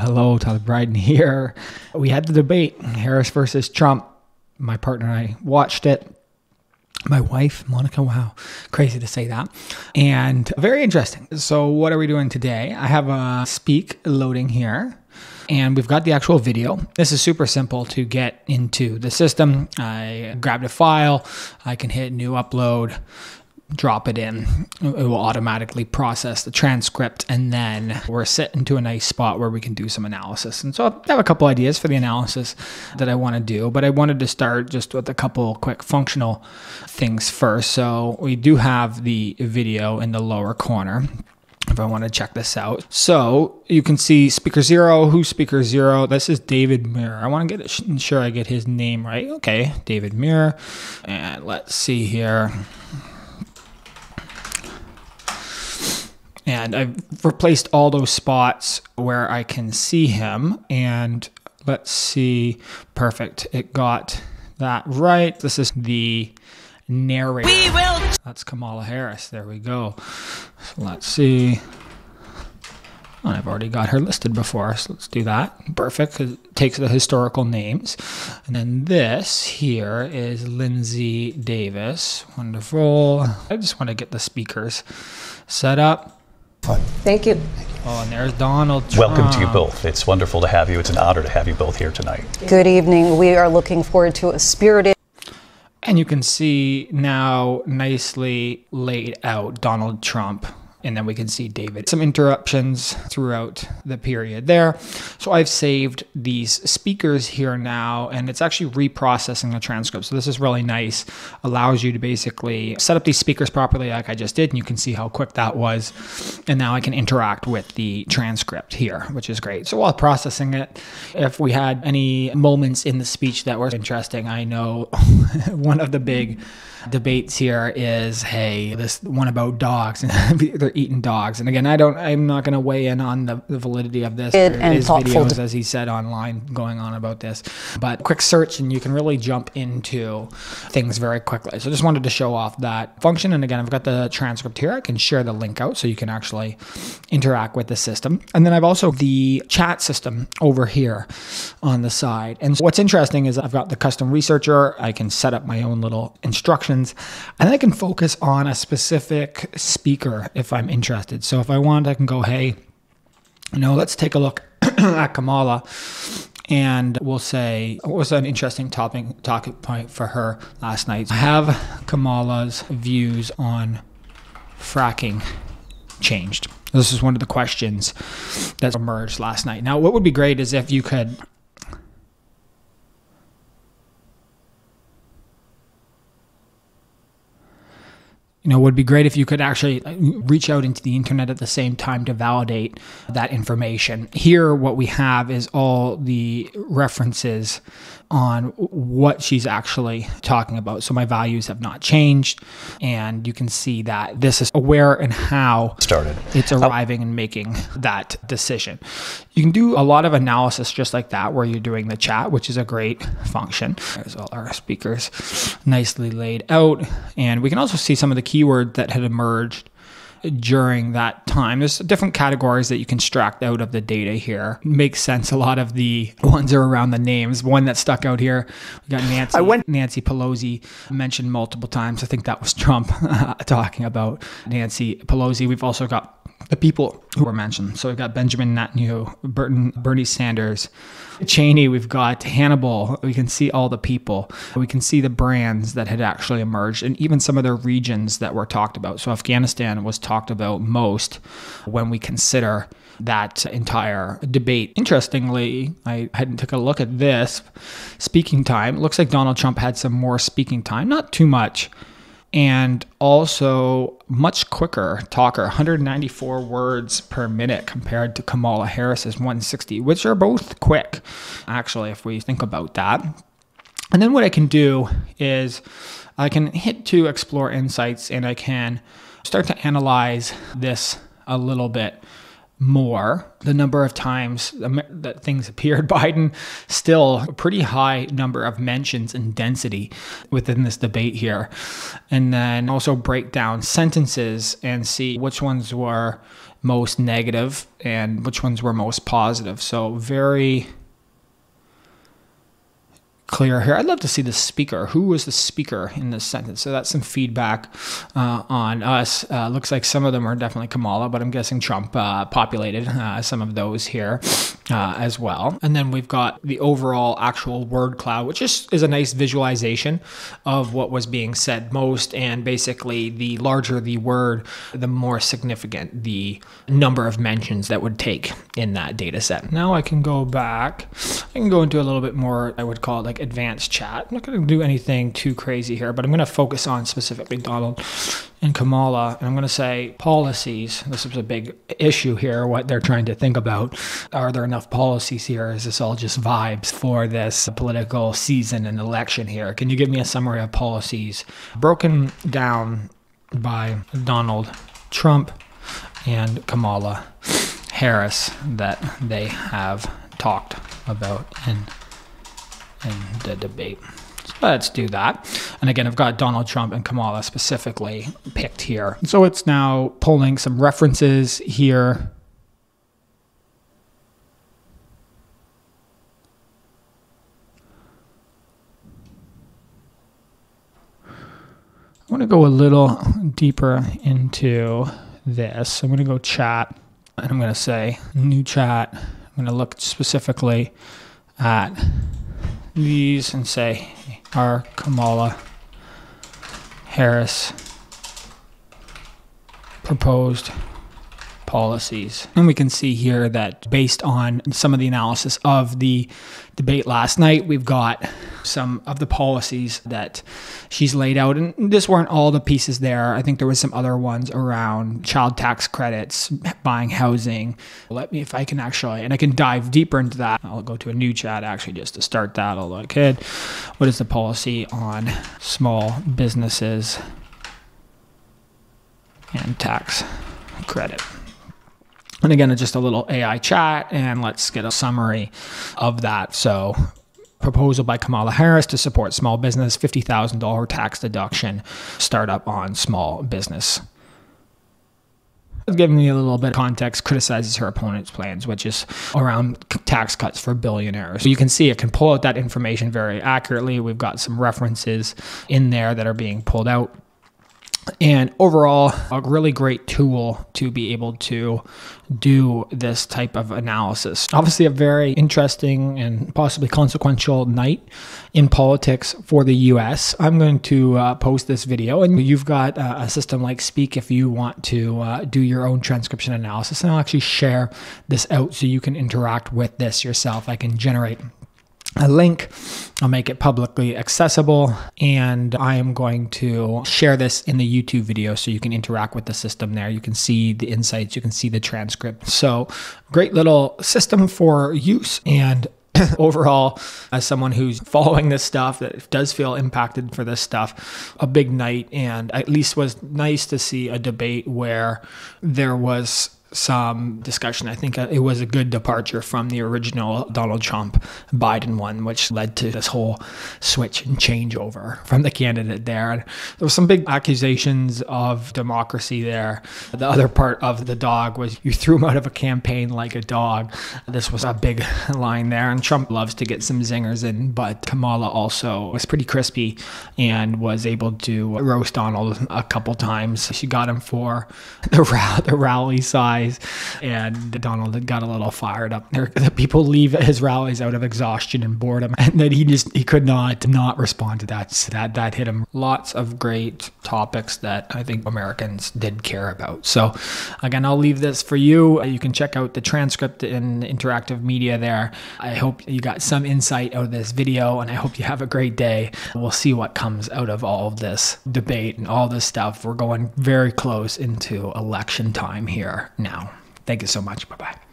Hello, Tyler Bryden here. We had the debate, Harris versus Trump. My partner and I watched it. My wife, Monica, wow, crazy to say that. And very interesting. So what are we doing today? I have a speak loading here. And we've got the actual video. This is super simple to get into the system. I grabbed a file. I can hit new upload, drop it in. It will automatically process the transcript, and then we're set into a nice spot where we can do some analysis. And so I have a couple ideas for the analysis that I want to do, but I wanted to start just with a couple quick functional things first. So we do have the video in the lower corner if I want to check this out. So you can see speaker 0, who's speaker 0? This is David Muir. I want to get sure I get his name right. Okay, David Muir. And let's see here. And I've replaced all those spots where I can see him. And let's see. Perfect. It got that right. This is the narrator. That's Kamala Harris. There we go. So let's see. Oh, I've already got her listed before, so let's do that. Perfect, because it takes the historical names. And then this here is Lindsay Davis. Wonderful. I just want to get the speakers set up. Thank you. Oh, and there's Donald Trump. Welcome to you both. It's wonderful to have you. It's an honor to have you both here tonight. Good evening. We are looking forward to a spirited. And you can see now nicely laid out Donald Trump. And then we can see David. Some interruptions throughout the period there. So I've saved these speakers here now, and it's actually reprocessing the transcript. So this is really nice. Allows you to basically set up these speakers properly like I just did, and you can see how quick that was. And now I can interact with the transcript here, which is great. So while processing it, if we had any moments in the speech that were interesting, I know one of the big debates here is, hey, this one about dogs, and they're eating dogs. And again, I'm not going to weigh in on the validity of this. There is videos, as he said, online going on about this. But quick search, and you can really jump into things very quickly. So just wanted to show off that function. And again, I've got the transcript here. I can share the link out so you can actually interact with the system. And then I've also the chat system over here on the side. And what's interesting is I've got the custom researcher. I can set up my own little instructions. And I can focus on a specific speaker if I'm interested. So if I want, I can go, hey, let's take a look at Kamala. And we'll say, what was an interesting talking point for her last night? I have Kamala's views on fracking changed. This is one of the questions that emerged last night. Now, what would be great is if you could would be great if you could actually reach out into the internet at the same time to validate that information. Here, what we have is all the references on what she's actually talking about. So my values have not changed. And you can see that this is where and how it's arriving and making that decision. You can do a lot of analysis just like that, where you're doing the chat, which is a great function. There's all our speakers nicely laid out. And we can also see some of the keywords that had emerged during that time. There's different categories that you can extract out of the data here. Makes sense. A lot of the ones are around the names. One that stuck out here, we got Nancy Pelosi mentioned multiple times. I think that was Trump talking about Nancy Pelosi. We've also got the people who were mentioned. So we've got Benjamin Netanyahu, Bernie Sanders, Cheney, we've got Hannibal. We can see all the people. We can see the brands that had actually emerged, and even some of the regions that were talked about. So Afghanistan was talked about most when we consider that entire debate. Interestingly, I hadn't took a look at this speaking time. It looks like Donald Trump had some more speaking time, not too much. And also much quicker talker, 194 words per minute compared to Kamala Harris's 160, which are both quick, actually, if we think about that. And then what I can do is I can hit to explore insights, and I can start to analyze this a little bit more. The number of times that things appeared, Biden still a pretty high number of mentions and density within this debate here. And then also break down sentences and see which ones were most negative and which ones were most positive. So very clear here. I'd love to see the speaker. Who was the speaker in this sentence? So that's some feedback on us. Looks like some of them are definitely Kamala, but I'm guessing Trump populated some of those here as well. And then we've got the overall actual word cloud, which is a nice visualization of what was being said most. And basically, the larger the word, the more significant the number of mentions that would take in that data set. Now I can go back. I can go into a little bit more, I would call it like advanced chat. I'm not going to do anything too crazy here, but I'm going to focus on specifically Donald and Kamala. And I'm going to say policies. This is a big issue here, what they're trying to think about. Are there enough policies here? Is this all just vibes for this political season and election here? Can you give me a summary of policies broken down by Donald Trump and Kamala Harris that they have talked about in the debate? So let's do that. And again, I've got Donald Trump and Kamala specifically picked here. So it's now pulling some references here. I want to go a little deeper into this. I'm going to go chat, and I'm going to say new chat. I'm going to look specifically at these and say, are Kamala Harris proposed policies? And we can see here that based on some of the analysis of the debate last night, we've got some of the policies that she's laid out. And this weren't all the pieces there. I think there was some other ones around child tax credits, buying housing. Let me, if I can actually, and I can dive deeper into that. I'll go to a new chat actually just to start that, although I could. What is the policy on small businesses and tax credit? And again, it's just a little AI chat, and let's get a summary of that. So, proposal by Kamala Harris to support small business, $50,000 tax deduction, startup on small business. Giving me a little bit of context, criticizes her opponent's plans, which is around tax cuts for billionaires. So you can see it can pull out that information very accurately. We've got some references in there that are being pulled out. And overall, a really great tool to be able to do this type of analysis. Obviously, a very interesting and possibly consequential night in politics for the US. I'm going to post this video, and you've got a system like Speak if you want to do your own transcription analysis. And I'll actually share this out so you can interact with this yourself. I can generate a link, I'll make it publicly accessible, and I am going to share this in the YouTube video so you can interact with the system there. You can see the insights, you can see the transcript. So great little system for use. And overall, as someone who's following this stuff, that does feel impacted for this stuff, a big night, and at least was nice to see a debate where there was some discussion. I think it was a good departure from the original Donald Trump Biden one, which led to this whole switch and changeover from the candidate there. And there was some big accusations of democracy there. The other part of the dog was you threw him out of a campaign like a dog. This was a big line there. And Trump loves to get some zingers in, but Kamala also was pretty crispy and was able to roast Donald a couple times. She got him for the rally size. And Donald got a little fired up there. The people leave his rallies out of exhaustion and boredom, and that he could not respond to that. So that hit him. Lots of great topics that I think Americans did care about. So again, I'll leave this for you. You can check out the transcript in interactive media there. I hope you got some insight out of this video, and I hope you have a great day. We'll see what comes out of all of this debate and all this stuff. We're going very close into election time here now. Thank you so much. Bye-bye.